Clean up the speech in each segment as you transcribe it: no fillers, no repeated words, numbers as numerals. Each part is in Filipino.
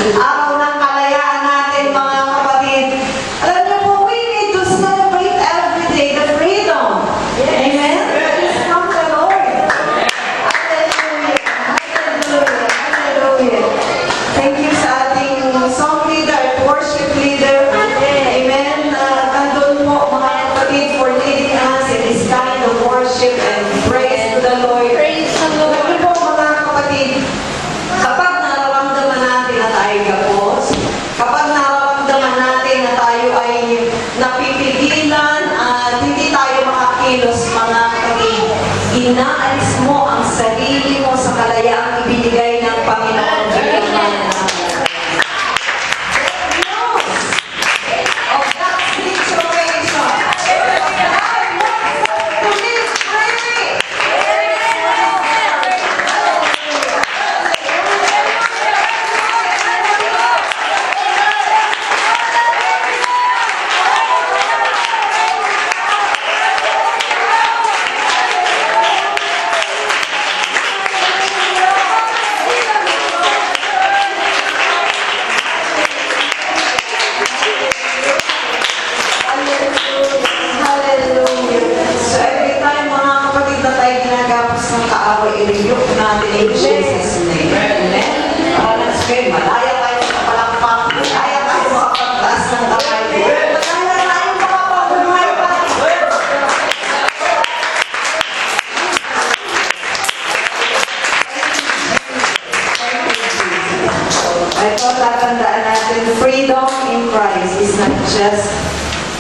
Araw ng kalayaan natin, mga kapatid. Alam niyo po, we need to celebrate every day the freedom. Amen? Praise the Lord. Hallelujah. Hallelujah. Hallelujah. Thank you sa ating song leader at worship leader. Amen. Nandun po, mga kapatid, for leading us in this kind of worship and praise to the Lord. Praise the Lord. Alam niyo po, mga kapatid, kapag nararamdaman natin na tayo gapos, kapag nararamdaman natin na tayo ay napipigilan at hindi tayo makakilos, mga kapatid, inaalis mo ang sarili mo sa kalayaang ibinigay ng Panginoon. Of that situation, I want to live freely. Hallelujah. So every time, mga kapatid, na tayo ginagapos ng kaaway, i-rebuke natin in Jesus' name. Amen? Let's pray. Malaya tayo sa palakpak. Malaya tayo makapagtaas ng kamay. Malaya tayo makapagbuhay pa. Ito, tatandaan natin, freedom in Christ is not just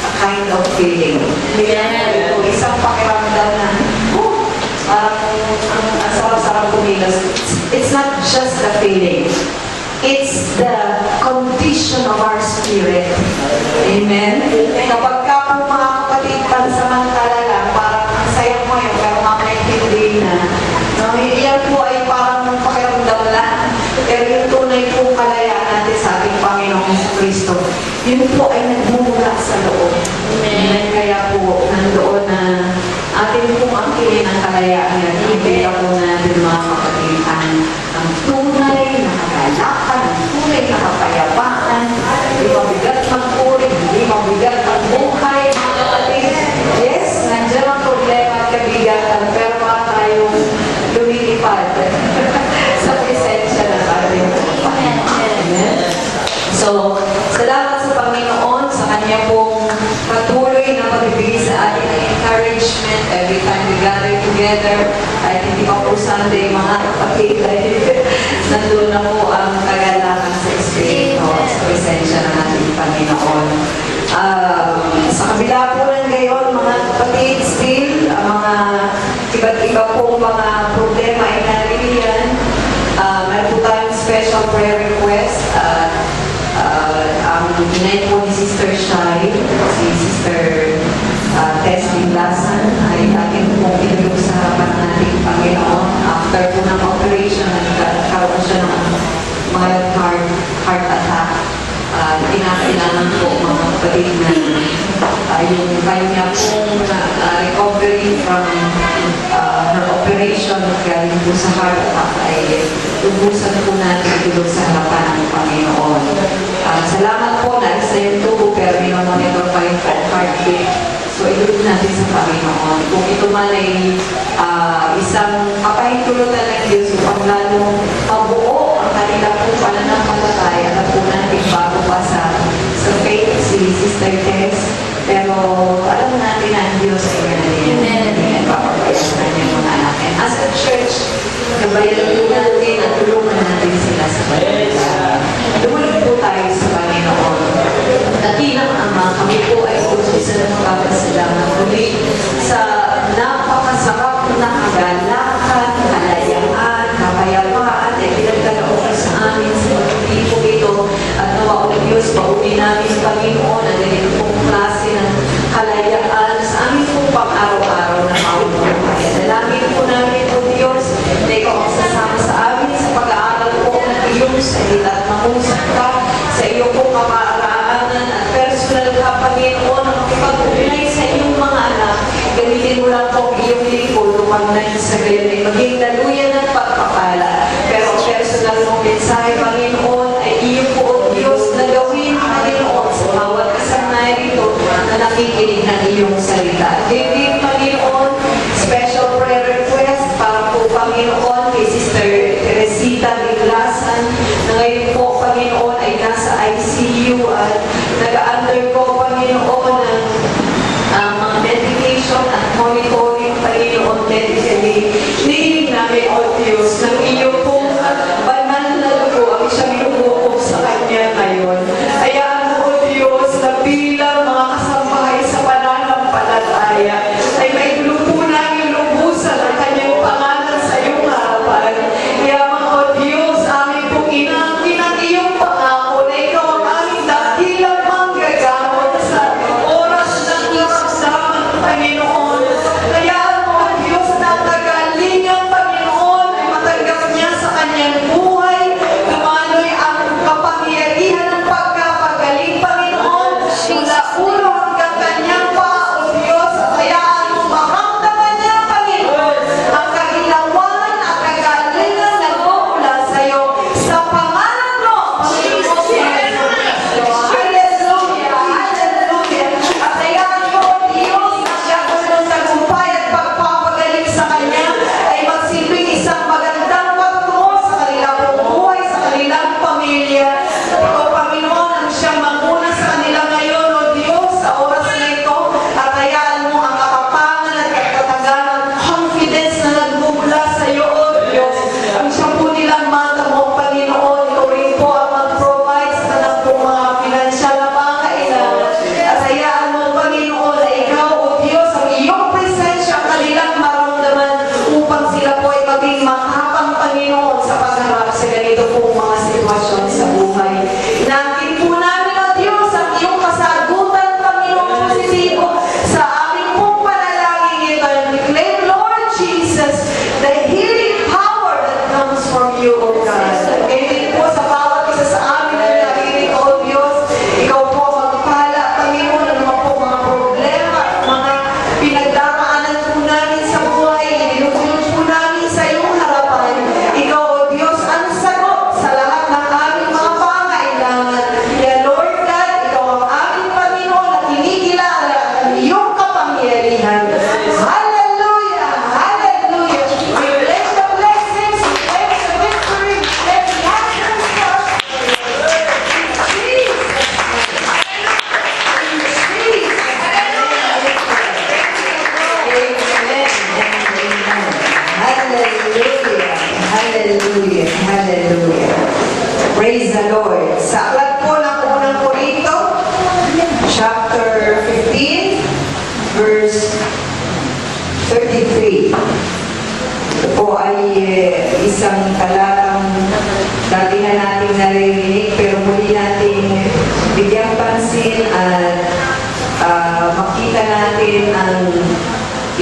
a kind of feeling. Ito, isang pakiramdam na, parang ang sarap-sarap kumilos. It's not just the feeling. It's the condition of our spirit. Amen? Kapag ka po, mga kapatid, pansamantala lang, parang ang saya mo yun, pero mamaya hindi na. No, yan po ay parang pakiramdam lang. Pero yung tunay po kalayaan natin sa ating Panginoong Kristo, yun po ay nagmumula sa loob. Amen. Kaya po, nandoon na atin pong angkilin ang kalayaan yan. Ibigay po natin, mga kapatid, ang tunay na kagalakan, ang tunay na kapayapaan, hindi mabigat magpuri, hindi mabigat magbuhay, mga kapatid. Yes, nandiyan ang problema at kabigatan, pero mga tayong lumilipad sa presensya ng ating Panginoon. Amen. So, salamat sa Panginoon sa Kanya pong patuloy na pagbibigay sa atin ng encouragement every time we gather together. Kahit hindi pa po Sunday, mga kapatid, nandun na po ang kagalakan sa Espiritu sa presensya ng ating Panginoon. Sa kabila po ng gayon, mga kapatid, still, ang mga iba't iba pong mga problema ay naririyan. Meron po tayong special prayer request. Ang inay po ni Sister Shai, si Sister Tess Lasan, ay atin pong inulog sa harapan ng ating Panginoon. After po ng operation, nagkaroon siya ng mild heart attack. Kinakailangan po, mga kapatid, na yung kanya pong recovery from her operation galing po sa heart attack ay lubusan po natin tulog sa harapan ng Panginoon. Salamat po na isa yung tubo pero minomonitor pa yung heartbeat. So ilulog natin sa Panginoon. Kung ito man ay isang kapahintulutan ng Diyos upang lalong mabuo ang kanila pong pananampalataya na po natin bago pa sa faith si Sister Tess. Pero alam natin na ang Diyos ay ganun. Amen. Papapayasan niya muna natin. As a church, gabayan po natin at tulungan natin sila sa Panginoon. Lumulog po tayo sa Panginoon. Dakilang Ama, kami po ay puso na magpapasalamat muli sa napakasarap na kagalakan, kalayaan, kapayapaan, at pinagdalaon sa amin sa pagpipong ito. At nawa o Diyos, pauwi namin sa Panginoon ang ganito pong klase ng kalayaan sa amin pong pang-araw-araw na mabubuhay. Dalangin po namin o Diyos na ikaw ang sasama sa amin sa pag-aaral po ng iyong salita at mangusap ka sa iyong pong kaparaanan at personal ka, Panginoon, ang makipag-ugnay sa iyong mga anak. Gamitin mo lang po iyong lingkod upang na sa gayon maging daluyan at pagpapala. Pero personal mong mensahe, Panginoon, ay iyong po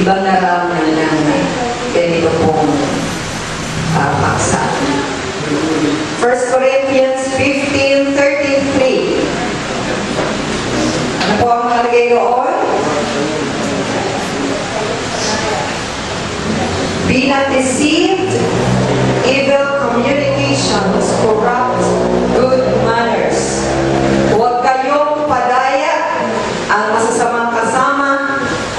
ibang naraman ng ganito pong paksa. 1 Corinthians 15:33. Ano po ang nakalagay doon? Be not deceived, evil communications corrupt good manners. Huwag kayong padaya, ang masasamang kasama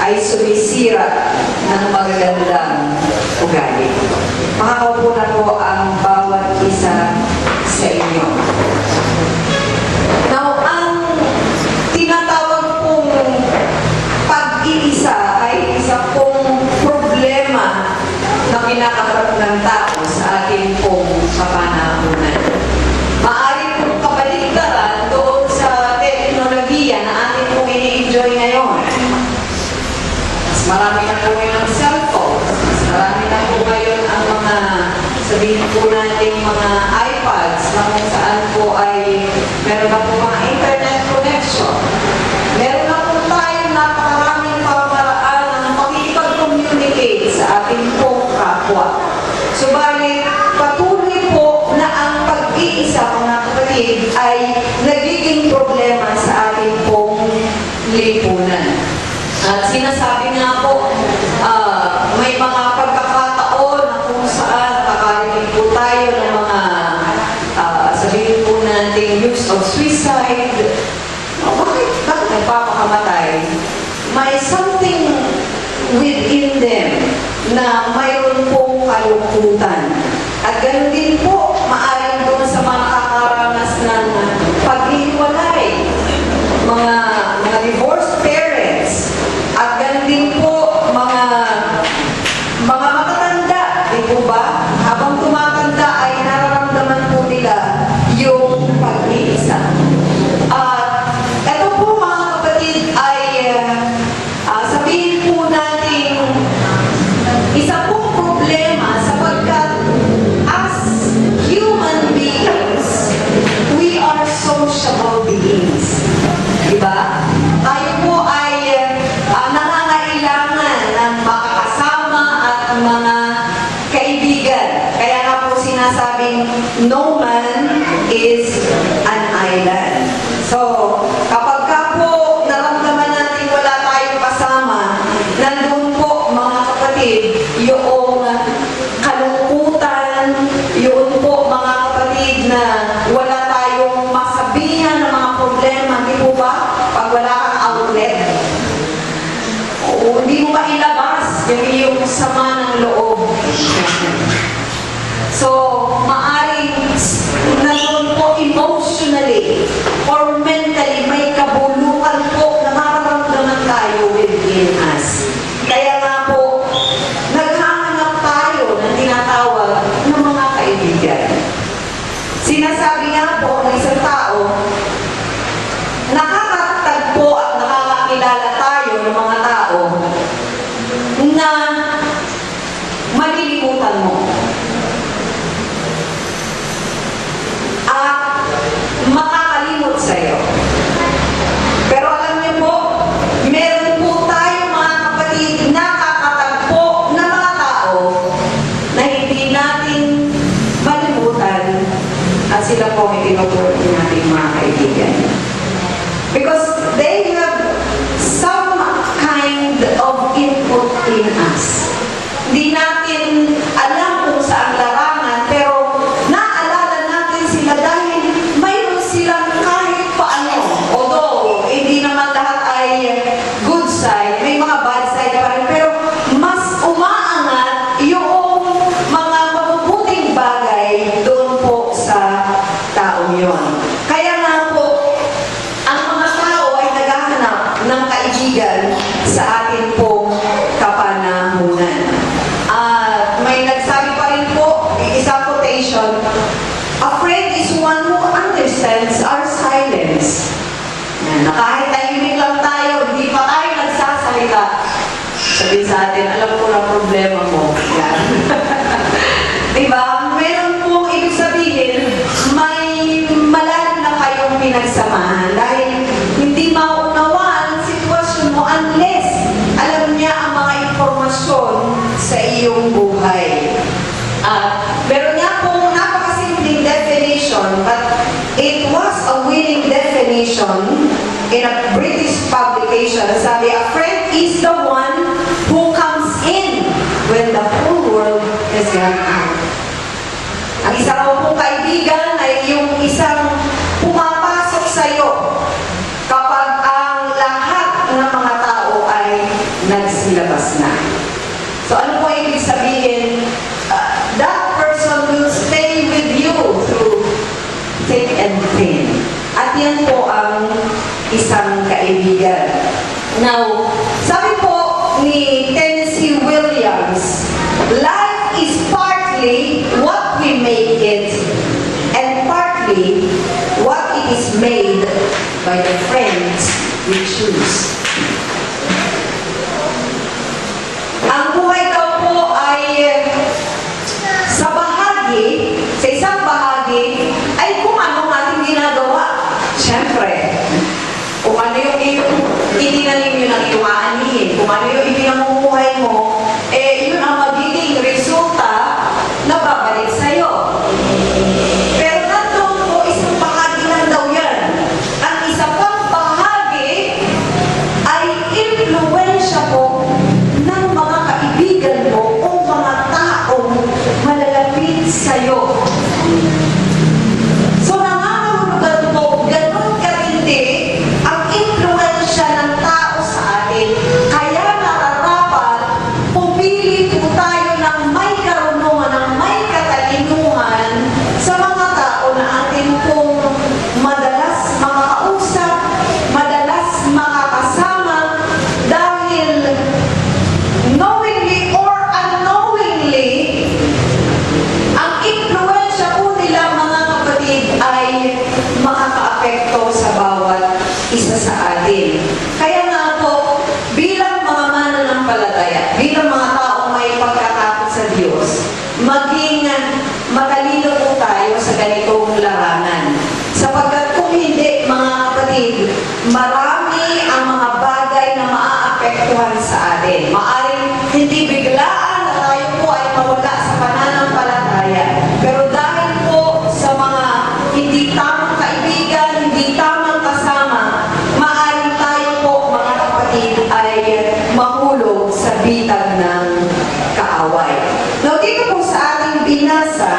ay sumisira ng magagandang ugali. Makakaupo na po ang bawat isa sa inyo. Now, ang tinatawag pong pag-iisa ay isa pong problema na kinakaharap ng tao sa ating pong kapanahunan. Maaari pong kabaligtaran doon sa teknolohiya na ating pong ini-enjoy ngayon. Mas marami na po ngayon ang cellphones. Mas marami na po ngayon ang mga, sabihin po natin, mga iPads na kung saan po ay meron na po mga internet connection. Meron na po tayong napakaraming pamamaraan ng pakikipag-communicate sa ating pong kapwa. Subalit, patuloy po na ang pag-iisa, mga kapatid, ay nagiging problema sa ating pong lipunan. At sinasabi nga po, may mga pagkakataon na kung saan nakarinig po tayo ng mga sabihin po natin use of suicide. Bakit nagpapakamatay? May something within them na mayroon pong kalungkutan. At ganoon din po, maaaring doon sa mga nakakaranas ng paghihiwalay, mga divorced parents, at ganoon din po mga matatanda, di po ba? Habang tumatanda ay nararamdaman po nila yung pag-iisa. At ito po mga kapatid ay sabihin po natin isa pong problema sapagkat as human beings, we are sociable beings. Diba? Tayo po ay nangangailangan ng makakasama at mga kaibigan. Kaya nga po sinasabing, no man is an island. So, kapag ka po naramdaman natin wala tayong kasama, nandun po mga kapatid, yung kalungkutan, yun po mga kapatid na wala tayong masabihan ng mga problema, di po ba? Pag wala kang outlet, o hindi mo mailabas yung sama ng loob. So, maaring nandun po emotionally or mentally may kabulukan po na mararamdaman tayo within us. Kaya nga po, naghahanap tayo ng tinatawag ng mga kaibigan. Sinasabi nga po ng isang tao, nakakatagpo at nakakakilala tayo ng mga tao na malilimutan mo. At makakalimot sa'yo. Pero alam niyo po, meron po tayo mga kapatid nakakatagpo na mga tao na hindi natin malimutan at sila po ay tinuturo natin mga kaibigan. Because they have some kind of input in us. Hindi natin alam kung saan larangan, pero naalala natin sila dahil mayroon silang kahit paano. Although, hindi naman lahat ay good side, may mga bad side pa rin, pero mas umaangat yung mga mabubuting bagay doon po sa taong yon. Kaya nga po, ang mga tao ay naghahanap ng kaibigan sa atin pong kapanahunan. At may nagsabi pa rin po, isang quotation, a friend is one who understands our silence. Yan, na kahit tahimik lang tayo, hindi pa tayo nagsasalita. Sabihin sa atin, alam ko na problema mo. Yan. Diba? Meron pong ibig sabihin, may malalim na kayong pinagsamahan dahil hindi maunawaan ang sitwasyon mo unless alam niya ang mga informasyon question in a British publication. Sabi, a friend is the one who comes in when the whole world has gone out. Ang isang pong kaibigan ay yung isang pumapasok sa iyo kapag ang lahat ng mga tao ay nagsilabas na. So ano po ibig sabihin? That person will stay with you through thick and thin. At yan po ang isang kaibigan. Now, sabi po ni Tennessee Williams, life is partly what we make it and partly what it is made by the friends we choose. Ang buhay daw po ay sa bahagi, sa isang bahagi, ay kung ano ang ating ginagawa. Siyempre, kung ano yung itinanim yun ang iyong aanihin, kung ano yung ipinamumuhay mo, yun ang magiging resulta na babalik sa'yo. Pero nandun po, isang bahagi lang daw yan. Ang isa pang bahagi ay influensya po ng mga kaibigan mo o mga taong malalapit sa'yo. So nangangahulugan po, ganun katindi ang influensya ng tao sa atin. Kaya nararapat, pumili po tayo ng may karunungan, ng may katalinuhan sa mga tao na atin pong madalas makakausap, madalas makakasama, dahil knowingly or unknowingly, ang influensya po nila mga kapatid ay makakaapekto sa bawat isa sa atin. Kaya nga po, bilang mga mananampalataya, bilang mga taong may pagkatakot sa Diyos, maging matalino po tayo sa ganitong larangan. Sapagkat kung hindi, mga kapatid, marami ang mga bagay na maaapektuhan sa atin. Maaring hindi biglaan na tayo po ay mawala sa pananampalataya. Pero dahil po sa mga hindi tamang kaibigan, hindi tamang kasama, maaring tayo po, mga kapatid, ay mahulog sa bitag ng kaaway. Now, dito po sa ating binasa,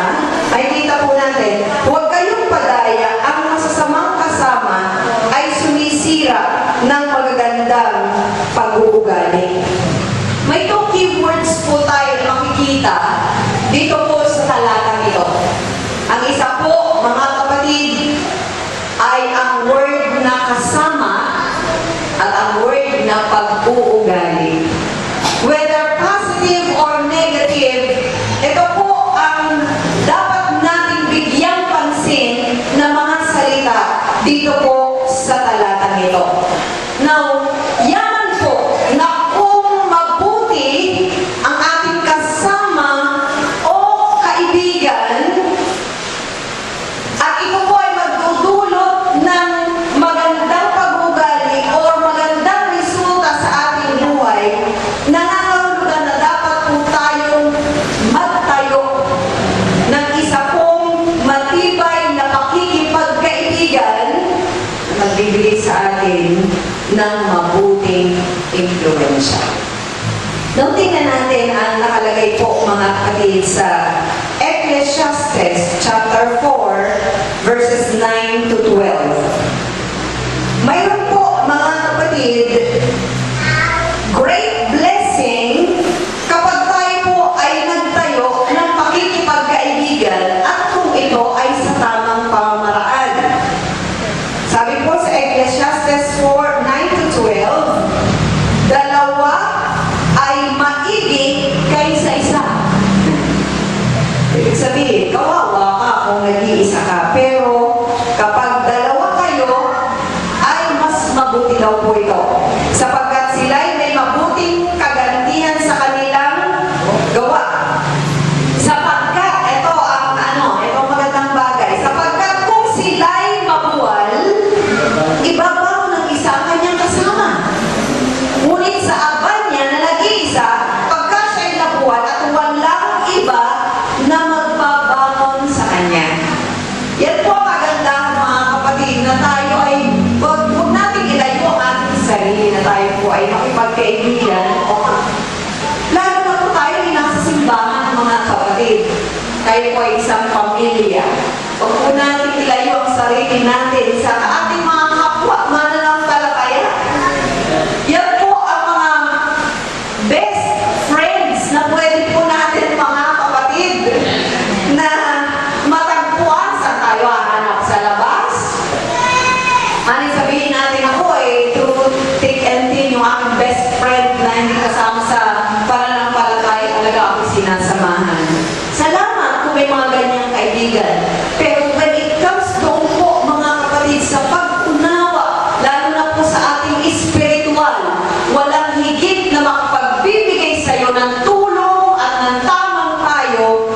ay kita po natin, huwag kayong padaya, ang masasamang kasama ay sumisira ng magagandang pag-uugali. May two keywords po tayo na makikita dito po sa talatang ito. Ang isa po, mga kapatid, ay ang word na kasama at ang word na pag-uugali. Whether positive or negative, ito po ang dapat nating bigyang pansin na mga salita dito po sa talatang ito. Now, yaman po na kung mabuti ang ating kasama o kaibigan, at ito po ay magdudulot ng magandang pag-ugali o magandang resulta sa ating buhay, nangangahulugan na dapat po tayong magtayo ng isa pong matibay na pakikipagkaibigan na magbibigay sa atin ng mabuting impluensya. Nung tingnan natin ang nakalagay po mga kapatid sa Ecclesiastes chapter 4 verses 9 to 12. Mayroon po mga kapatid, great blessing kapag tayo po ay nagtayo ng pakikipagkaibigan at kung ito ay sa tamang pamamaraan. Sabi po sa Ecclesiastes 4, 9 to 12, dalawa ay maigi kaysa isa. Ibig sabihin, kawawa ka kung nag-iisa ka, pero kapag dalawa kayo, ay mas mabuti daw po ito. Sapagkat sila ay may mabuting kagantihan sa kanilang gawa. Sapagkat, ito ang magandang bagay, sapagkat kung sila ay mabuwal, ibabaw ng isa ang kanyang kasama. Ngunit sa aban niya na nag-iisa, pagka siya'y nabuwal at walang iba na magbabangon sa kanya. Yan po maganda mga kapatid na tayo ay wag kapatid, tayo po ay isang pamilya. Huwag po natin ilayo ang sarili natin sa ating mga kapwa, mananampalataya. Yan po ang mga best friends na pwede po natin, mga kapatid, na matagpuan sa tayo hanap sa labas. Ano sabihin natin, ako through thick and thin, yung aking best friend na hindi kasama sa pananampalataya, talaga ako sinasamahan. Salamat kung may mga ganyang kaibigan. Pero when it comes doon po, mga kapatid, sa pag-unawa, lalo na po sa ating espiritual, walang higit na makapagbibigay sa iyo ng tulong at ng tamang payo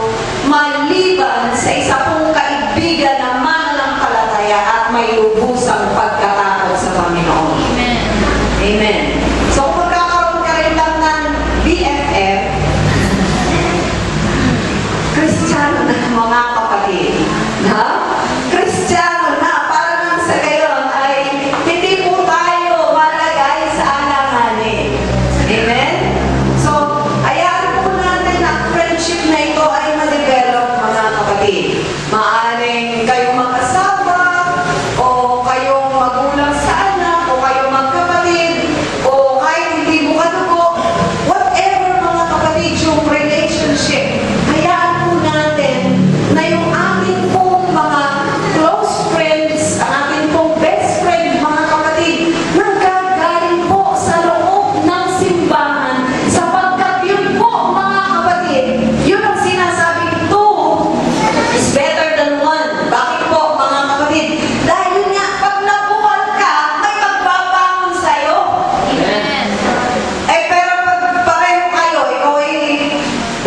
maliban sa isa pong kaibigan na mananampalataya at may lubusang pagkatakot sa Panginoon. Amen. Amen. So kung magkakaroon ka rin lang ng BFF, Kristiyano na mga kapatid, na? Kristiyano na, para nang sa gayon ay hindi po tayo malagay sa alanganin. Amen? So, ayaw po natin ang friendship na ito ay ma-develop, mga kapatid. Maaring kayong magkasama, o kayong magulang sa anak, o kayong magkapatid, o kahit hindi mo kadugo, whatever, mga kapatid, yung relationship, hayaan po natin na yung ating pong mga close friends, ang ating pong best friend, mga kapatid, nanggagaling po sa loob ng simbahan, sapagkat yun po, mga kapatid, yun ang sinasabing two is better than one. Bakit po, mga kapatid? Dahil nga, pag nabuwal ka, may magbabangon sa'yo. Amen. Pero pag pareho kayo, ikaw ay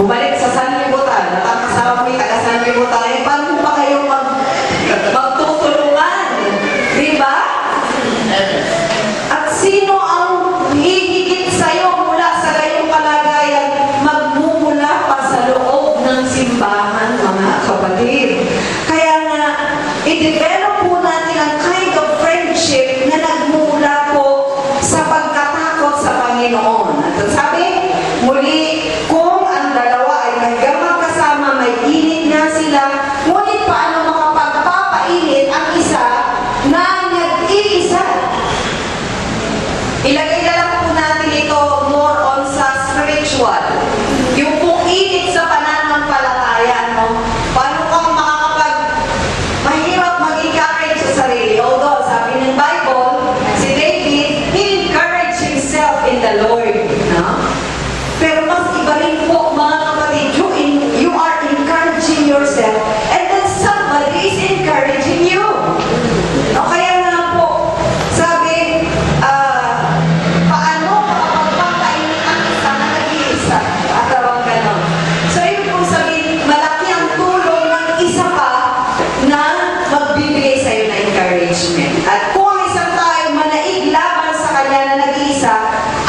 bumalik sa sanlibutan, nakakasama mo yung taga-sanlibutan, paano ba kayo magtutulungan? Di ba? At sino ang hihigit sa'yo mula sa gayong kalagayan, magmumula pa sa loob ng simbahan, mga kapatid. Kaya nga, i-develop po natin ang kind of friendship na nagmumula po sa pagkatakot sa Panginoon. At sabi, muli, kung ang dalawa ay hanggang magkasama, may init na sila, ngunit paano makapagpapainit ang isa na nag-iisa? Ilagay na lang po natin ito more on sa spiritual. Yung pong init sa pananampalataya, no? Paano kang mahirap mag-encourage sa sarili. Although, sabi ng Bible, si David, he encouraged himself in the Lord. No? Pero mas iba rin po, mga kapatid, you are encouraging yourself and then somebody is encouraging you. No? Kaya nga po, sabi, paano makapagpapakainit ang isa na nag-iisa? At tawag ganon. So, yun po sabihin, malaki ang tulong ng isa pa na magbibigay sa iyo na encouragement. At kung ang isang tao ay manaig laban sa kanya na nag-iisa,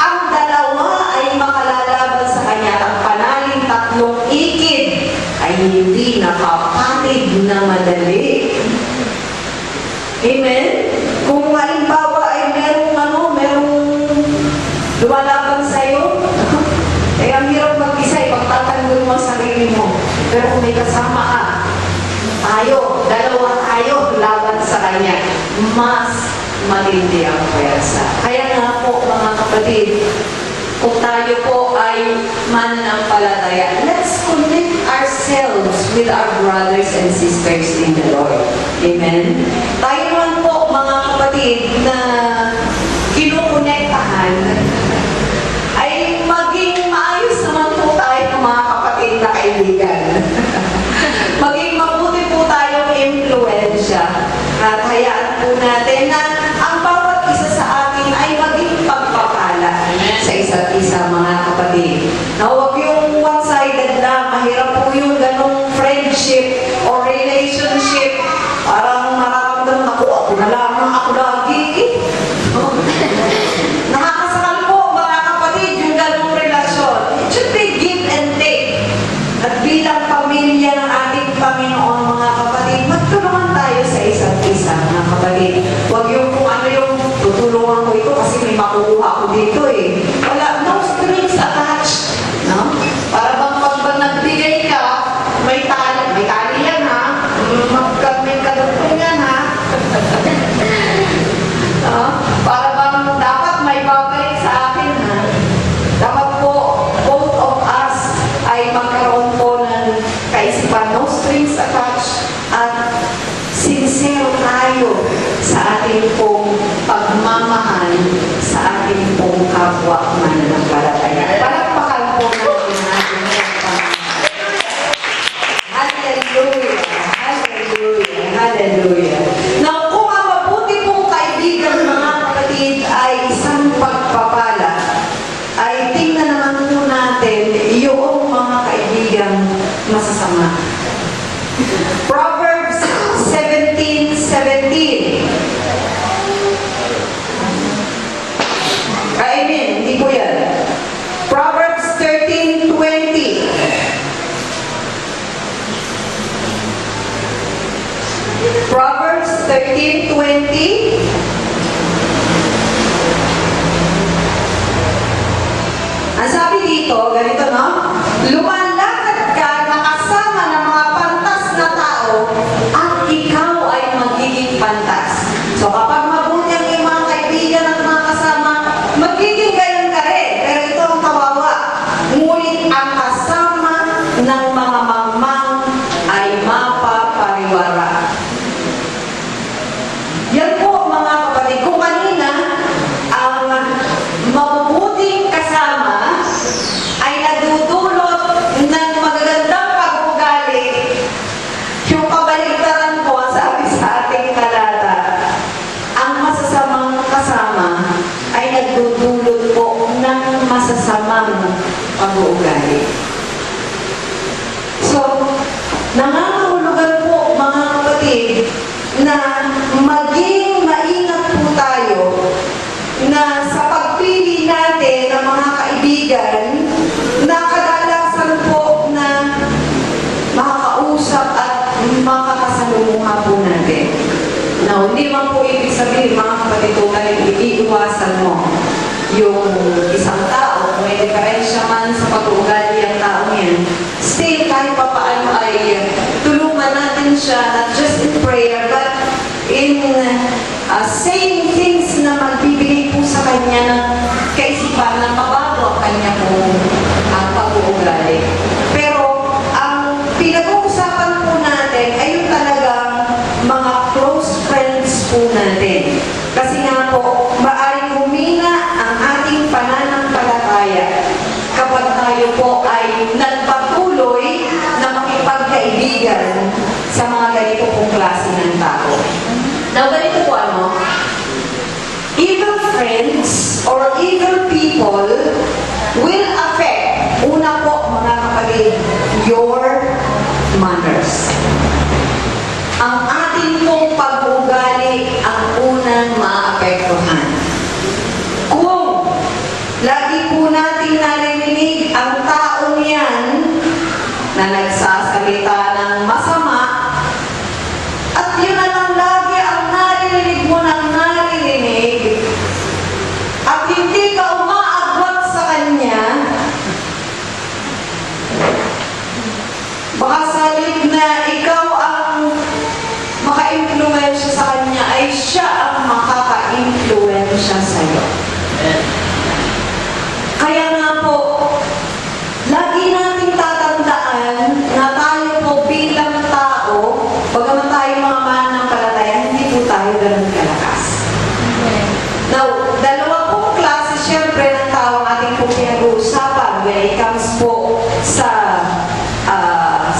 ang dalawa ay makalalaban sa kanya at ang panaling tatlong ikid ay hindi nakapatid na madali. Amen? Kung halimbawa ay merong lumalaban sa'yo, ang hirap mag-isa, ipagtatanggol mo ang sarili mo. Pero kung may kasama ka, dalawa tayo laban sa kanya, mas matindi ang pwersa. Kaya nga po, mga kapatid, kung tayo po ay mananampalataya, let's connect ourselves with our brothers and sisters in the Lord. Amen? Tayo naman po, mga kapatid, na kinukonektahan, ay maging maayos naman po tayo, mga kapatid na kaibigan. Maging mabuti po tayong impluensya. At hayaan po natin na ang bawat isa sa atin ay maging pagpapala sa isa't isa, mga kapatid. Na huwag yung one-sided lang. Mahirap po yung ganong friendship or relationship. Parang nararamdaman ako na lamang, ako lagi. Nakakasakal po, mga kapatid, yung ganong relasyon. It should be give and take. At bilang pamilya ng ating Panginoon, mga kapatid, magtulungan tayo sa isa't isa, mga kapatid. Huwag yung kung ano yung tutulungan ko ito kasi may makukuha ko dito eh. Wala, no strings attached. No? Para bang pag nagbigay ka, friends or evil people will affect, una po mga kapatid, your manners. Ang ating pong pag-uugali ang unang maapektuhan. Kung lagi po natin narinig ang taong yan na nagsasalita ng masama, at yun na lang lagi ang narinig mo ng narinig, at hindi ka umaagwat sa kanya, baka salib na ikaw ang maka-influensya sa kanya, ay siya ang makaka-influensya sa iyo. Kaya nga po, lagi nating tatandaan na tayo po bilang tao, bagaman tayo mga mananampalataya, hindi po tayo ganun kalakas. Now, dalawa pong klase siyempre ng tao ang ating po pinag-uusapan when it comes po sa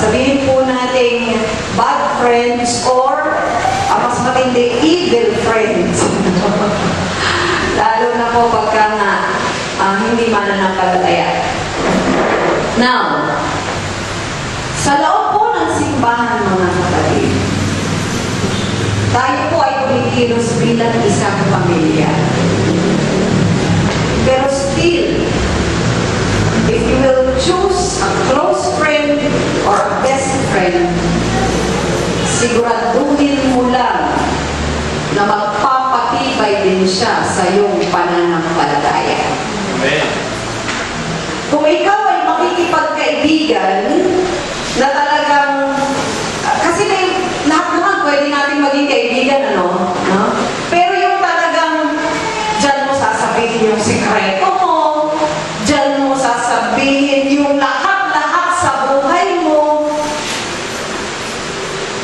sabihin po nating bad friends or mas matindi, evil friends. Lalo na po pagka nga hindi mananampalataya. Now, sa loob po ng simbahan mga kapatid, tayo po ay kumikilos bilang isang pamilya. Pero still, if you will choose a close friend or a best friend, siguraduhin mo lang na magpapatibay din siya sa iyong pananampalataya. Amen. Kung ikaw ay makikipagkaibigan na talagang, kasi lahat naman pwede natin maging kaibigan, ano? No? Pero yung talagang, dyan mo sasabihin yung sikreto mo, dyan mo sasabihin yung lahat-lahat sa buhay mo,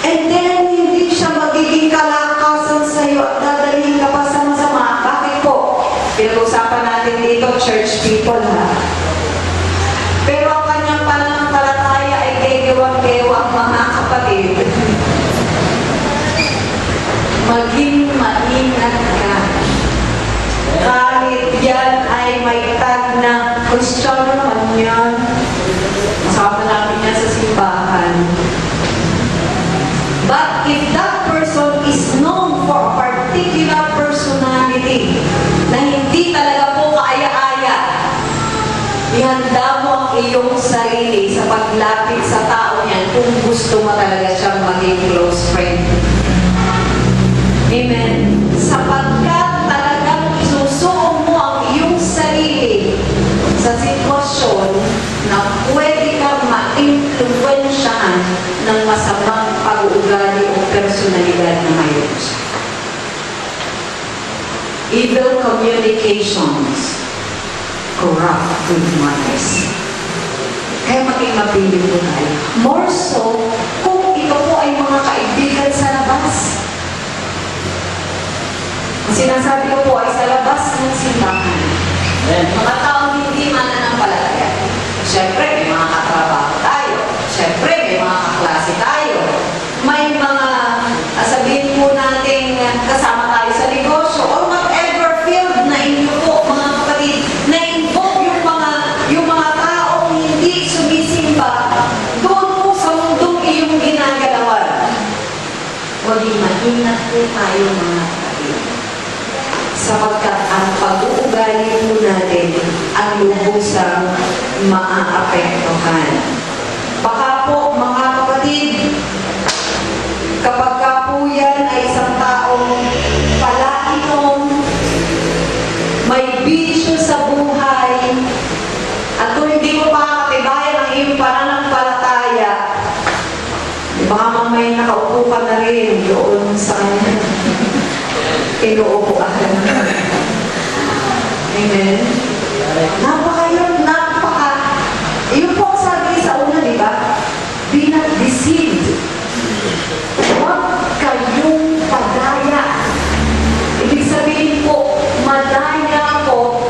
and then hindi siya magiging kalakasan sa iyo at dadalhin ka pa sa masama. Bakit po? Pinag-usapan natin dito, church people, ha? Pero ang kanyang pananampalataya ay gegewang-gewang mga kapatid. Maging maingat ka. Kahit yan ay may tag na Kristiyano naman yan. Masama namin yan sa simbahan. But if that person is known for a particular personality na hindi talaga po kaaya-aya, ihanda mo ang iyong sarili sa paglapit sa tao niyan kung gusto mo talaga siyang maging close friend. Amen. Sapagkat talagang isusuong mo ang iyong sarili sa sitwasyon na pwede kang ma-influensyahan ng masamang pag-uugali o personalidad na mayroon siya. Evil communications corrupt good manners. Kaya maging mapili po tayo. More so, kung ito po ay mga kaibigan sa labas. Ang sinasabi ko po ay sa labas ng simbahan. Mga taong hindi mananampalataya. Siyempre, may mga katrabaho tayo. Siyempre, may mga kaklase tayo. May mga, sabihin po natin, kasama tayo sa negosyo or whatever field na inyo po, mga kapatid, na involve yung mga taong hindi sumisimba doon po sa mundong iyong ginagalawan. Huwag maingat po tayo mga kapatid. Sapagkat ang pag-uugali po natin ang lubusang maaapektuhan. Baka po mga kapatid, kapag ka po yan ay isang taong palainom, may bisyo sa buhay, at kung hindi mo pa katibayan ang iyong pananampalataya, baka mamay nakaupo ka na rin doon sa kanya. Inuupuan. Amen? Yun po ang sabi sa una, di ba? Be not deceived. Huwag kayong padaya. Ibig sabihin po, madaya po,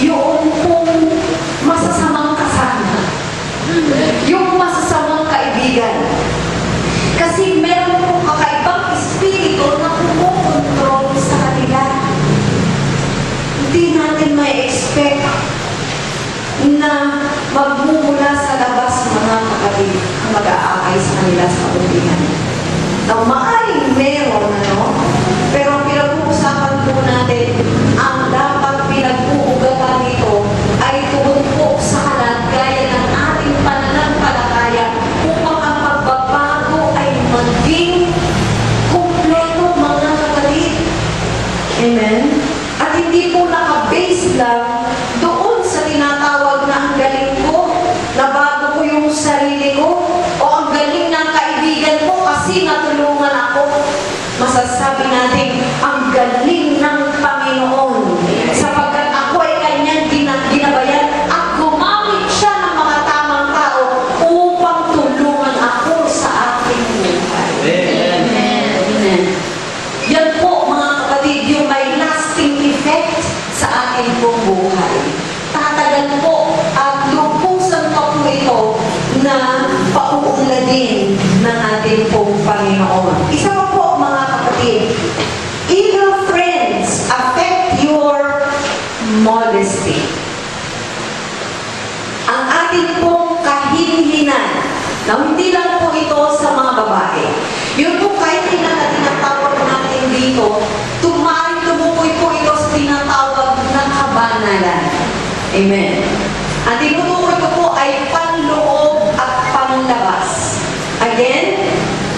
yung pong masasamang kasama. Yung masasamang kaibigan. Kasi meron pong kakaibang espiritu na kumukontrol sa kanila. expect na magmumula sa labas mga kapatid ang mag-aakay sa kanila sa kabutihan. Now, maaaring meron, pero ang pinag-uusapan po natin, ang dapat pinag-uugatan nito ay tumumpok sa kalagayan ng ating pananampalataya upang ang pagbabago ay maging kumpleto mga kapatid. Amen? At hindi po naka-base lang doon sa tinatawag na ang galing ko, nabago ko yung sarili ko, o ang galing ng kaibigan ko kasi natulungan ako. Masasabi natin, ang galing ng Panginoon sapagkat ako ay kanyang ginabayan at gumamit siya ng mga tamang tao upang tulungan ako sa aking buhay. Amen. Yan po mga kapatid, yung may lasting effect sa ating pong buhay. Tatagal po at lupusan pa po ito na pauunladin ng ating pong Panginoon. Isa pa po mga kapatid, evil friends affect your modesty. Ang ating pong kahinhinan, na hindi lang po ito sa mga babae. Yun po kahit tinatawag natin dito, tumukoy po ito sa tinatawag na kabanalan. Amen. Ang tinutukoy ko po ay panloob at panlabas. Again,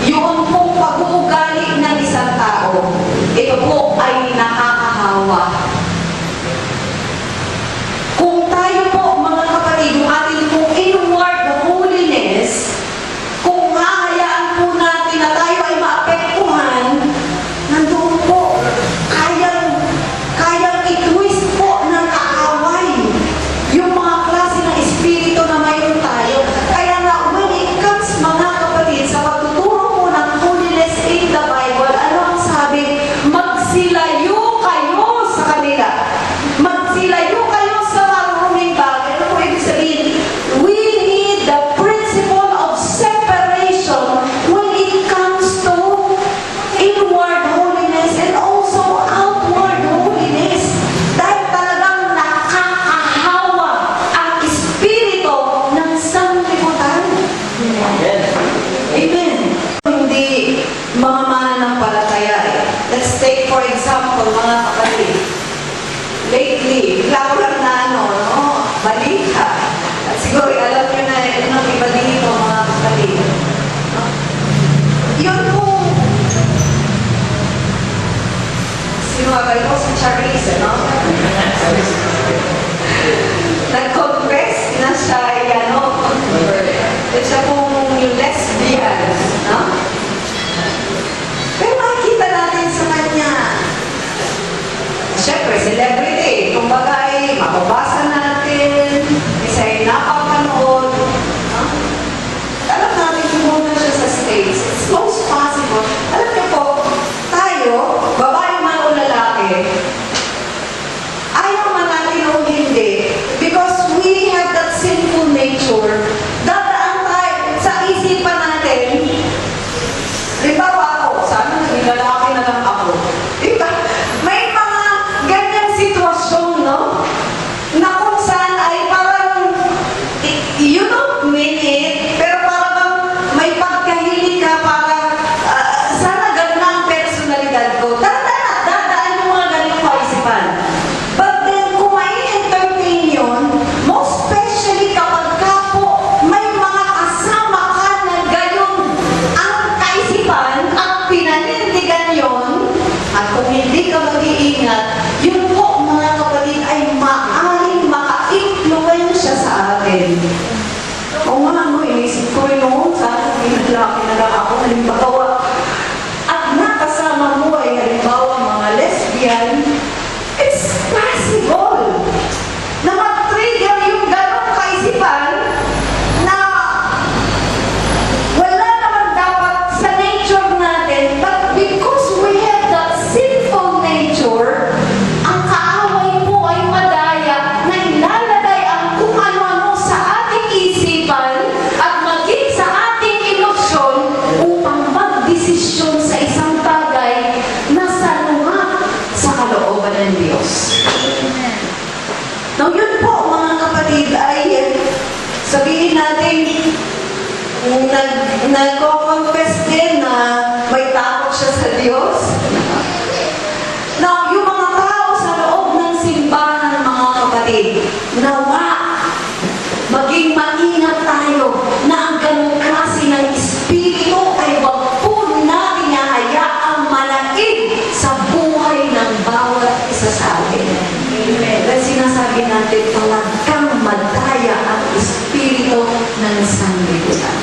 yung pong pag-uugali ng isang tao, ito po ay nakakahawa. Kung tayo po, mga kapatid, yung ating pong inward holiness, kung hahayaan po natin na tayo ay maapektuhan, nandoon po, kayang i-twist po ng kaaway yung mga klase ng espiritu na mayroon tayo. Kaya nga, when it comes, mga kapatid, sa pagtuturo po ng holiness in the Bible, ano ang sabi? Magsilayo kayo sa kanila. Magsilayo kayo sa maruming bagay. Ano po ibig sabihin? We need the principle of separation when it comes to inward holiness and also outward holiness. Dahil talagang nakakahawa ang espiritu ng sanlibutan. Amen. Hindi mga mananampalataya eh. Let's take for example mga kapatid. Lately, bigla ko lang na balita. At siguro alam nyo na ng iba dito mga kapatid. Yun po, sinuwagal ko si Charisse, nag-confess na siya ay siya pong lesbian, Pero makikita natin sa kanya, siyempre, celebrity. Kumbaga ay mababasa natin, isa ay napapanood. Alam natin kung muna siya sa stage. It's most possible. Alam niyo po, tayo, babae man o lalaki, ayaw man natin o hindi, because we have that sinful nature. Dadaan tayo sa isipan natin. Halimbawa ako, sana naging lalaki na lang ako. Diba? May mga ganyang sitwasyon, na kung saan ay parang, you don't mean it, pero parang may pagkahilig ka para, sana ganun na ang personalidad ko. Dadaan yung mga ganyang kaisipan. But then, kung may entertain yun, most especially kapag ka po may mga kasama ka na gayon ang kaisipan, ang pinanindigan yon, at kung hindi ka mag-iingat, yun po mga kapatid ay maaaring maka-influensya sa atin. O nga, inisip ko rin noon, sana may lalaki na lang ako, halimbawa, at nakasama mo ay halimbawa mga lesbian, it's possible na mag-trigger yung ganong kaisipan na wala naman dapat sa nature natin, but because we have that sinful nature, ang kaaway po ay madaya na ilalagay ang kung ano-ano sa ating isipan at maging sa ating ilusyon upang magdesisyon sa isang bagay na salungat sa kalooban ng Diyos. Now yun po mga kapatid ay sabihin natin nagko-confess din na may takot siya sa Diyos. Now, yung mga tao sa loob ng simbahan, mga kapatid, nawa, maging maingat tayo na ang ganung klase ng espiritu ay wag po natin hayaang malaig sa buhay ng bawat isa sa atin. Amen. Dahil sinasabi natin, talagang madaya ang espiritu ng sanlibutan.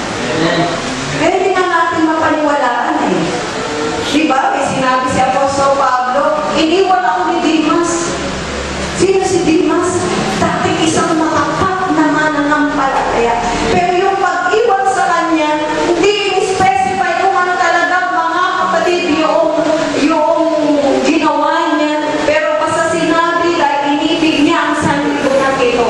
Pero hindi na natin mapaniwalaan eh. Diba? May sinabi si Apostol Pablo, iniwan ako ni Dimas. Sino si Dimas? Dating isang matapat na mananampalataya. Pero yung pag-iwan sa kanya, hindi specify kung ano talaga mga kapatid yung ginawa niya. Pero basta sinabi dahil inibig niya ang sanlibutan ito.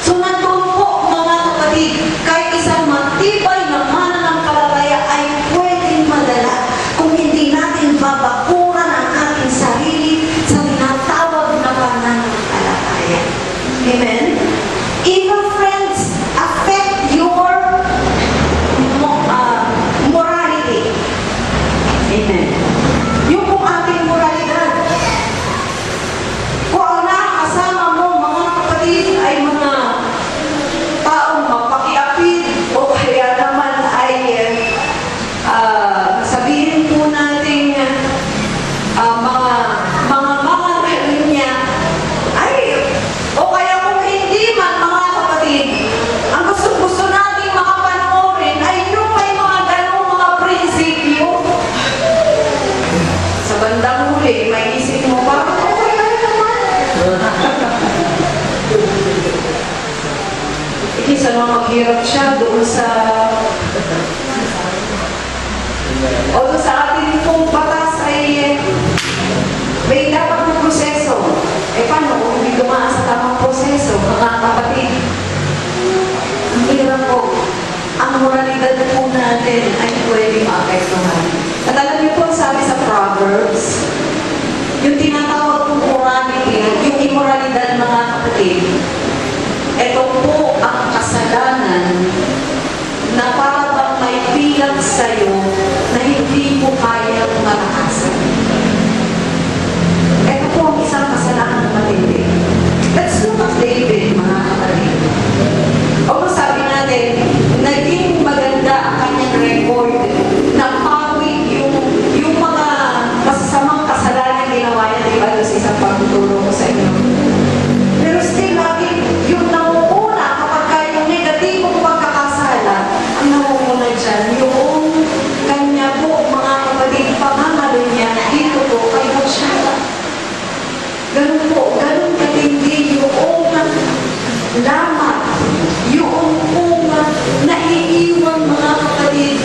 So nandun po mga kapatid, kahit isang matibay na mananampalataya ay pwedeng madala kung hindi natin babakuran ang ating sarili sa tinatawag na pananampalataya. Amen? Evil friends affect your morality. Amen. Yung kung ating moralidad. Kung ang nakakasama mo, mga kapatid, ay mga taong mapakiapid o kaya naman ay sabihin po natin mga niya ay o kaya kung hindi man mga kapatid, ang gusto natin makapanoorin ay yung may mga ganong mga prinsipyo. Sa bandang huli, may isip mo, parang okay lang naman. Ikisa naman maghirap siya doon sa although sa ating pong batas ay may dapat na proseso. Paano kung hindi dumaan sa tamang proseso, mga kapatid? Ang hirap po, ang moralidad po natin ay pwedeng maapektuhan. At alam niyo po, sabi sa Proverbs, yung tinatawag kong morality, yung immoralidad, mga kapatid, ito po ang kasalanan na para bang may bilang sa'yo na hindi mo kayang matakasan. Ito po ang isang kasalanan matindi. Let's look at David, mga kapatid. O sabi natin, naging maganda ang kanyang record na pawi yung mga masasamang kasalanan ginawa niya, diba, doon sa isang pagtuturo ko sa inyo. Pero still, lagi yung nauuna kapag yung negatibong pagkakasala, ang nauuna dyan, yung kanya po, mga kapatid, pamamalo niya, dito po, kay Bathsheba. Ganun po, ganun katindi yung lamat, yung naiiwan mga kapatid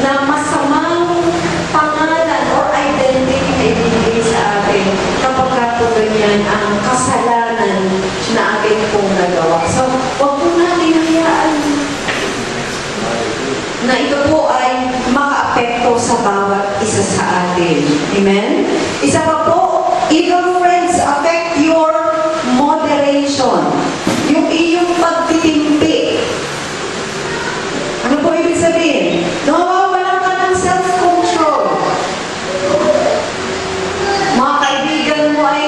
na masamang pangalan or identity ay binigay sa atin kapag po ganyan ang kasalanan na ating pong nagawa. So, huwag po natin hayaan na ito po ay maka-apekto sa bawat isa sa atin. Amen? Isa pa po, evil friends affect your moderation. Yung iyong pagtitimpi. Ano po ibig sabihin? Nawawalan ka ng self-control. Mga kaibigan mo ay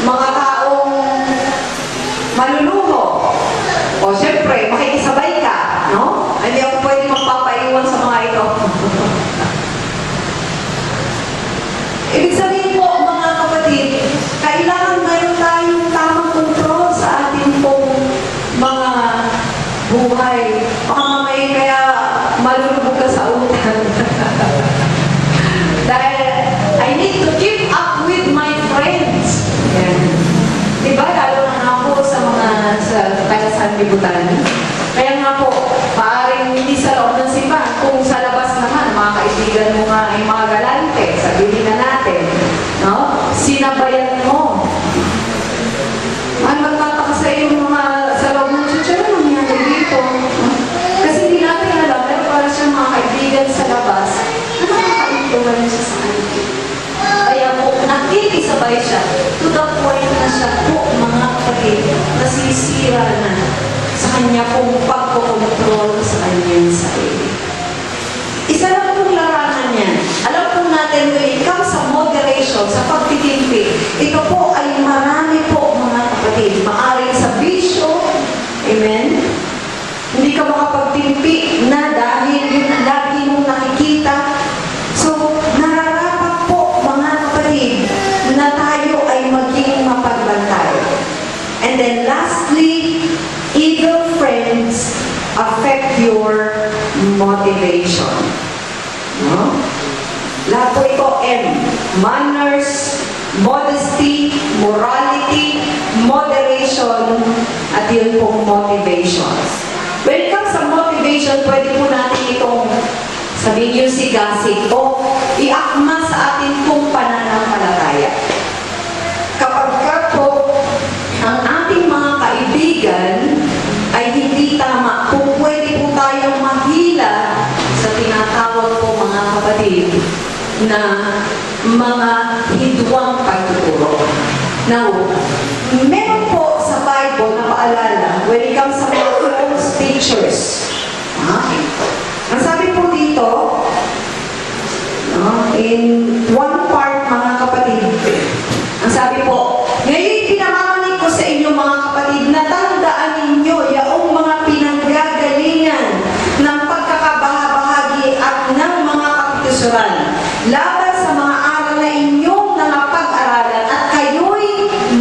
mga taong maluluho. O siyempre, makikisabay ka, no? Hindi ako pwede magpapaiwan sa mga ito. Ibig sabihin po, mga kapatid, kailangan mayroon tayong tamang kontrol sa ating pong mga buhay. Baka mamaya kaya malulubog ka sa utang. Dahil I need to keep up with my friends. Yan. Diba? Lalo na nga po sa mga taga-sanlibutan. Kaya nga po, paring hindi sa loob ng simbahan, kung sa labas naman, mga kaibigan mo nga ay mga galante, sabihin na natin, no? Sinabayan mo. Ay, magtataka sa iyo mga sa loob ng church, ano nangyari dito? Kasi hindi natin alam, pero para siyang mga kaibigan sa labas, nakaka-influence siya sa kanya. Kaya po, nakikisabay siya to the point na siya nasisira na sa kanya pong pagkokontrol sa kanyang sarili. Isa lang pong larangan yan. Alam po natin, when it comes sa moderation, sa pagtitimpi, ito po ay marami po mga kapatid. Maaring sa bisyo, amen? Hindi ka makapagtimpi na dahil yun ang lagi mong nakikita. So, nararapat po mga kapatid na tayo ay maging mapagbantay. And then lastly, evil friends affect your motivation. No? Lahat po ito, M. Manners, modesty, morality, moderation, at yun pong motivations. When it comes sa motivation, pwede po natin itong sabihin yung sigasig o iakma sa atin pong pananampalataya. Kapag ka po ang ating mga kaibigan ay hindi tama, kung pwede po tayong mahila sa tinatawag po mga kapatid na mga hidwang pagtuturo. Now, meron po sa Bible na paalala when it comes sa mga false teachers. Ang sabi po dito, in one part mga kapatid, ang sabi po, ngayon pinamamanig ko sa inyo mga kapatid na tandaan ninyo yaong mga pinanggagalingan ng pagkakabahabahagi at ng mga kapitusuran laban sa mga aral na inyong nangapag-aralan at kayo'y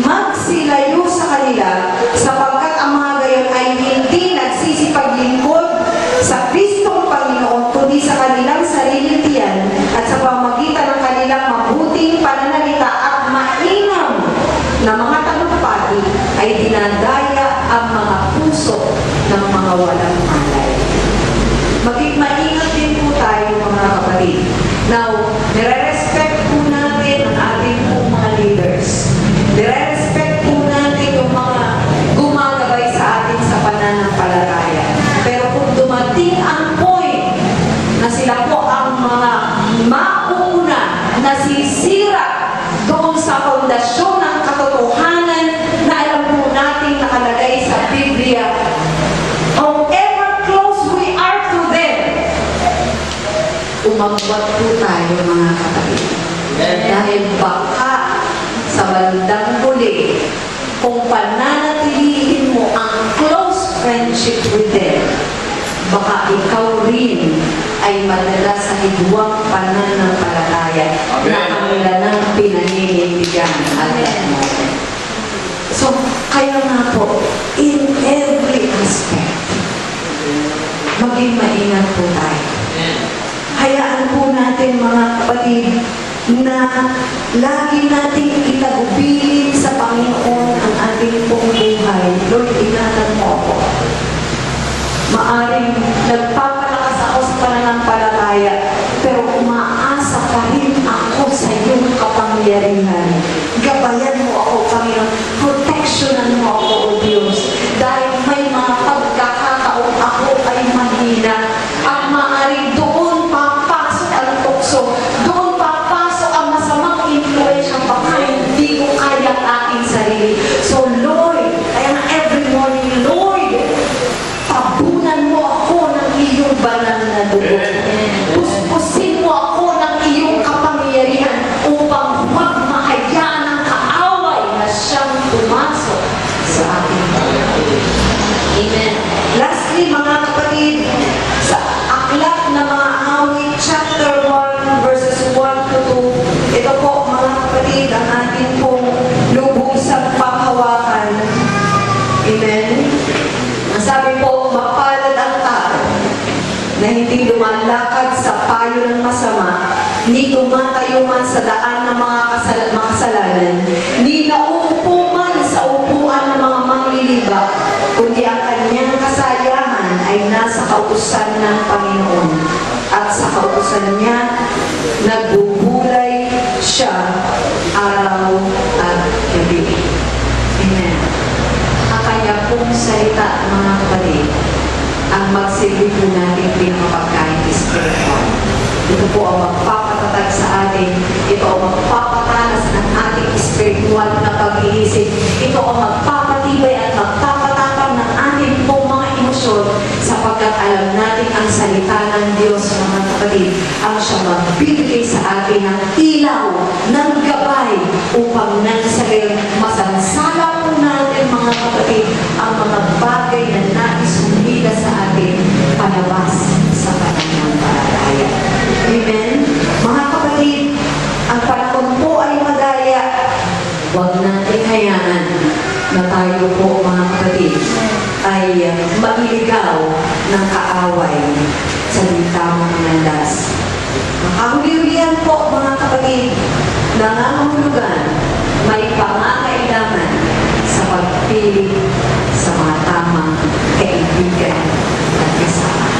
magsilayo sa kanila sapagkat ang mga gayon ay hindi nagsisipaglingkod sa Kristong Panginoon kundi sa kanilang sariling tiyan at sa pamamagitan ng kanilang mabuting pananalita at mainam na mga talumpati ay dinadaya ang mga puso ng mga walang malay. Maging maingat din po tayo mga kapatid. Now, nire-respect po natin ang ating pong mga leaders. Nire-respect po natin yung mga gumagabay sa atin sa pananampalataya. Pero kung dumating ang point na sila po ang mga mauna na sisira doon sa pundasyon ng katotohanan na alam po natin nakalagay sa Biblia, however close we are to them, umagwat po tayo mga kapatid. Dahil baka sa bandang huli, kung pananatilihin mo ang close friendship with them, baka ikaw rin ay madala sa hidwang pananampalataya na kanila nang pinaninindigan at natin. So, kaya nga po, in every aspect, maging maingat po tayo. Hayaan po natin mga kapatid na lagi nating itagubilin sa Panginoon ang ating pong buhay. Lord, ingatan mo ako. Maaring nagpapalakas ako sa pananampalataya, pero umaasa pa rin ako sa iyong kapangyarihan. Gabayan mo ako, Panginoon. Protectionan mo ako, O Diyos. Dahil may mga pagkakataon ako ay mahina. At maaring doon papasok ang tukso. Doon papasok ang masamang influensya. Baka hindi ko kaya ang aking sarili. So, Lord, kaya nga every morning, Lord, tabunan mo ako ng iyong banal na dugo. Puspusin mo ako ng iyong kapangyarihan upang huwag mahayaan ng kaaway na siyang pumasok sa ating buhay. Amen. Lastly, mga kapatid, sa aklat na mga awit, chapter 1, verses 1 to 2, ito po, mga kapatid, ang ating pong lubusang panghawakan. Amen. Ang sabi po, mapalad ang tao na hindi lumalakad sa payo ng masama, ni tumatayo man sa daan ng mga makasalanan, ni nauupo man sa upuan ng mga mangliliba, kundi ang kanyang kasayahan ay nasa kautusan ng Panginoon. At sa kautusan niya, nagbubulay siya araw at gabi. Amen. Ang kanya pong salita, mga kapatid, ang magsilbi po natin pinakapagkain spiritual. Ito po ang magpapatatag sa atin. Ito ang magpapatalas ng ating spiritual na pag-iisip. Ito ang magpapatibay at magpapatibay kapatid, ang siya magbibigay sa atin ng ilaw, ng gabay, upang nang sa masansala po natin, mga kapatid, ang mga bagay na nais humila sa atin palabas sa pananampalataya. Amen? Mga kapatid, ang panahon po ay madaya. Huwag natin hayaan na tayo po, mga kapatid, ay mailigaw ng kaaway sa litamang landas. Makahuli-hulihan po, mga kapatid, nangangahulugan, may pangangailangan sa pagpili sa mga tamang kaibigan at kasama.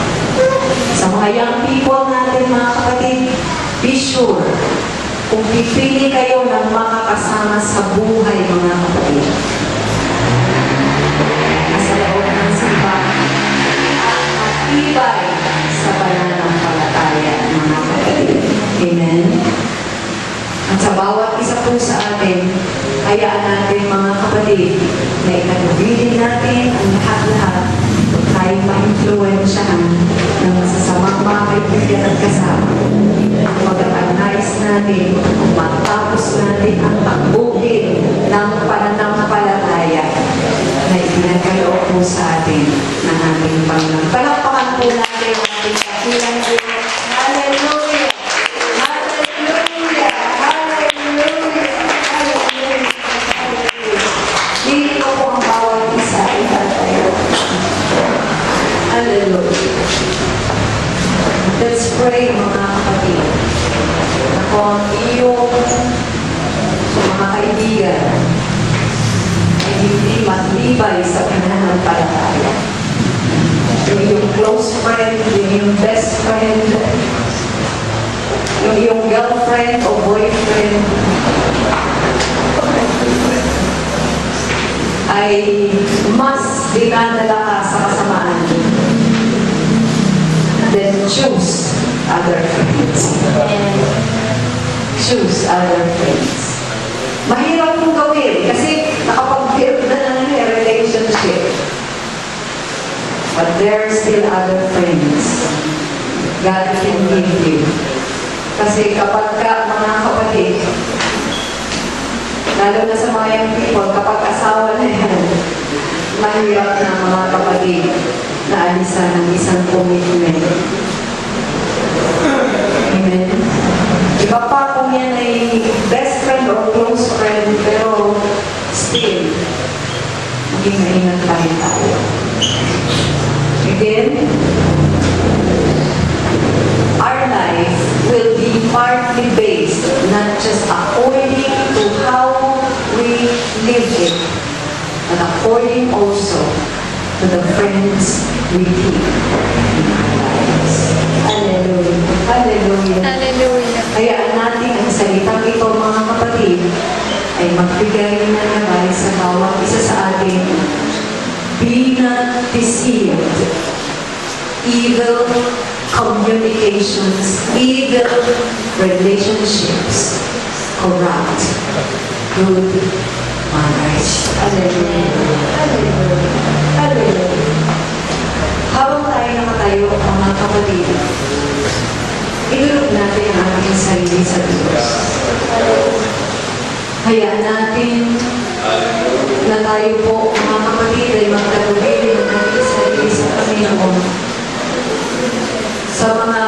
Sa mga young people natin, mga kapatid, be sure, kung pipili kayo ng mga kasama sa buhay, mga kapatid, sa loob ng simbahan, at matibay sa pananampalataya, mga kapatid. Amen? At sa bawat isa po sa atin, hayaan natin, mga kapatid, na itanugilin natin ang lahat-lahat kung tayo ma-influensyahan ng masasamang mga kaibigan at kasama. Pagkakanais natin, matapos natin ang pagbuhin ng pananampalataya na ipinagkaloob po sa atin ng ating Panginoon. Palakpakan po natin ang ating kapilang Diyos. Hallelujah! Hallelujah! Hallelujah! Hallelujah! Dito po ang bawat isa itatayo. Hallelujah! Let's pray, mga kapatid. Ako ang iyong mga kaibigan ay hindi maglibay sa pananampalataya. Yung iyong close friend, yung iyong best friend, yung iyong girlfriend o boyfriend ay mas dinadala ka sa kasamaan. Then choose other friends. Choose other friends. Mahirap kong gawin kasi nakapag-build na ng relationship. But there are still other friends God can give you. Kasi kapag ka, mga kapatid, lalo na sa mga young people, kapag asawa na yan, mahirap na, mga kapatid, na alisan ng isang commitment. Amen? Iba pa kung yan ay best friend or close friend, pero still, maging maingat pa rin tayo. Again, our life will be partly based, not just according to how we live it, but according also to the friends we keep in our lives. Hallelujah. Hallelujah. Hallelujah. Hayaan natin ang salitang ito, mga kapatid, ay magbigay na nabay sa bawat isa sa atin. Be not deceived. Evil communications, evil relationships corrupt good manners. Hallelujah. Hallelujah. Hallelujah. Habang tayo nakatayo, mga kapatid, ilulog natin ang ating sarili sa Diyos. Hayaan natin na tayo po, mga kapatid, ay magtatubili ng ating sarili sa Panginoon. Sa mga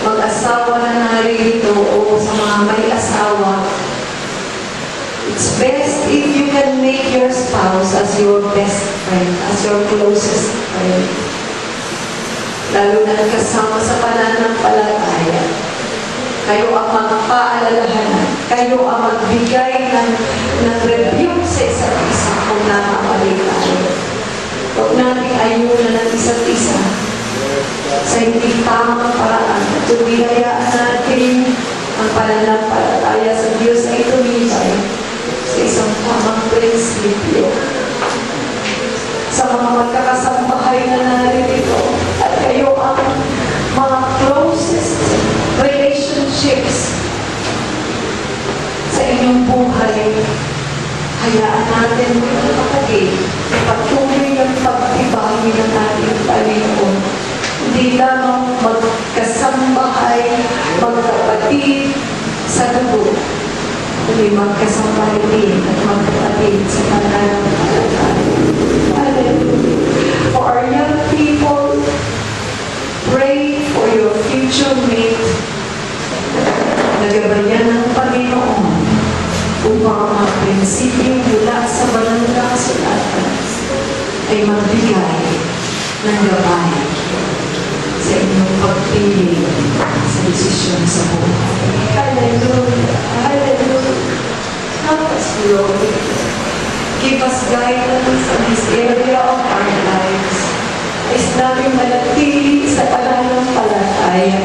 mag-asawa na naririto o sa mga may asawa, it's best if you can make your spouse as your best friend, as your closest friend. Lalo na kasama sa pananampalataya. Kayo ang magpaalalahanan. Kayo ang magbigay ng rebuke sa isa't isa kung nakamali tayo. Huwag natin ayunan ng isa't isa sa hindi tamang paraan. Kundi hayaan natin ang pananampalataya sa Diyos ay tumibay sa isang tamang prinsipyo. Sa mga magkakasambahay na naririto at kayo ang mga closest relationships sa inyong buhay, hayaan natin, mga kapatid, patuloy ng pagtibay ng ating Panginoon. Hindi lamang magkasambahay sa dugo, kundi magkasabay din at magkapatid sa pananampalataya. Hallelujah. For our young people, pray for your future mate. Nagabayan ng Panginoon upang ang mga prinsipyo mula sa banal na kasulatan ay magbigay ng gabay sa inyong pagpili sa desisyon sa buhay. Hallelujah! Hallelujah! Help us, Lord. Give us guidance in this area of our lives. Is namin manatili sa pananampalataya.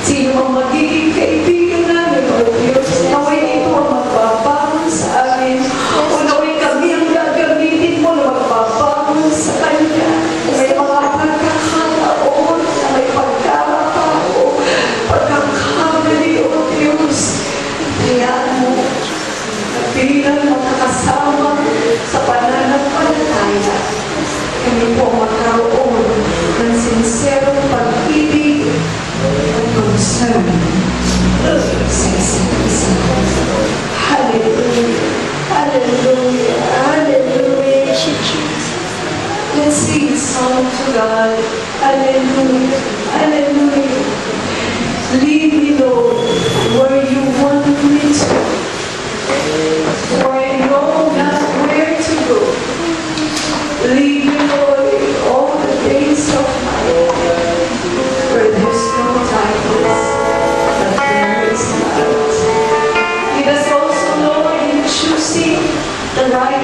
Sino ang magiging kaibigan namin, O Diyos? Naway ito ang magbabangon sa amin. O naway kami ang gagamitin mo na magbabangon sa Kanya. May mga pagkakataon na may pagkakatao, pagkakamali, O Diyos. Hayaan mo na bilang makakasama sa pananampalataya. Kami po magkaroon ng sinserong pag-ibig at concern sa isa't isa. Hallelujah! Hallelujah! Hallelujah! Let's sing a song to God. Hallelujah! Hallelujah! Lead me, Lord, where you want me to. For I know not where to go. Lead me, Lord, all the days of my life, where there's no titles, but there is light. Lead us also, Lord, in choosing the right